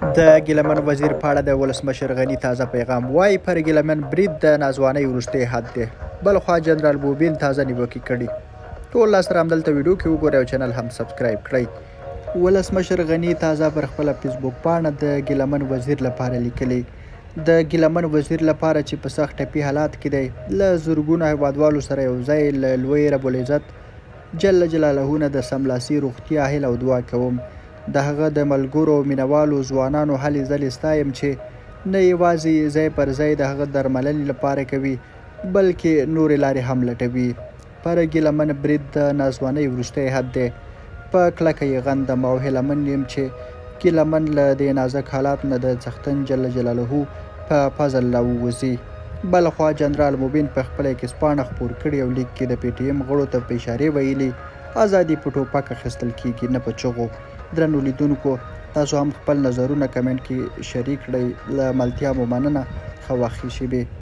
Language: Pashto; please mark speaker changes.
Speaker 1: د ګیلمن وزیر په اړه د ولسمشر غني تازه پیغام وایي پر ګیلمن برید د ناځوانۍ وروستی حد دی. بلخوا جنرال بوبین تازه نیوکې کړي. ټول لاس سره همدلته ویډیو کې وګورئ او چینل هم سبسکرایب کړئ. ولسمشر غني تازه پر خپله فیسبوک پاڼه د ګیلمن وزیر لپاره لیکلي. د ګیلمن وزیر لپاره چې په سخت ټپي حالات کې دی، له زرګونو هیوادوالو سره یو ځای له لوی رب العزت جل جلاله نه د سملاسي روغتیا هیله او دعا کوم. د هغه د ملګرو او مینوالو ځوانانو هلې ځلې ستایم چې نه یوازې ځای پر ځای د هغه درملنې لپاره کوي، بلکې نورې لارې هم لټوي. پر ګیلمن برید د ناځوانۍ وروستی حد دی. په کلکه یې غندم او هیله من یم چې ګیلمن له دې نازک حالات نه د څښتن جل جلاله په فضل راووځي. بلخوا جنرال موبین په خپله ایکس پاڼه خپور کړي او لیک کې د پی ټي ایم غړو ته په اشارې ویلي ازادي په ټوپک اخیستل کیږي، نه په چغو. درنو لیدونکو، تاسو هم خپل نظرونه کمنټ کې شریک کړئ. له ملتیا مو مننه. ښه وخت ښې شیبې.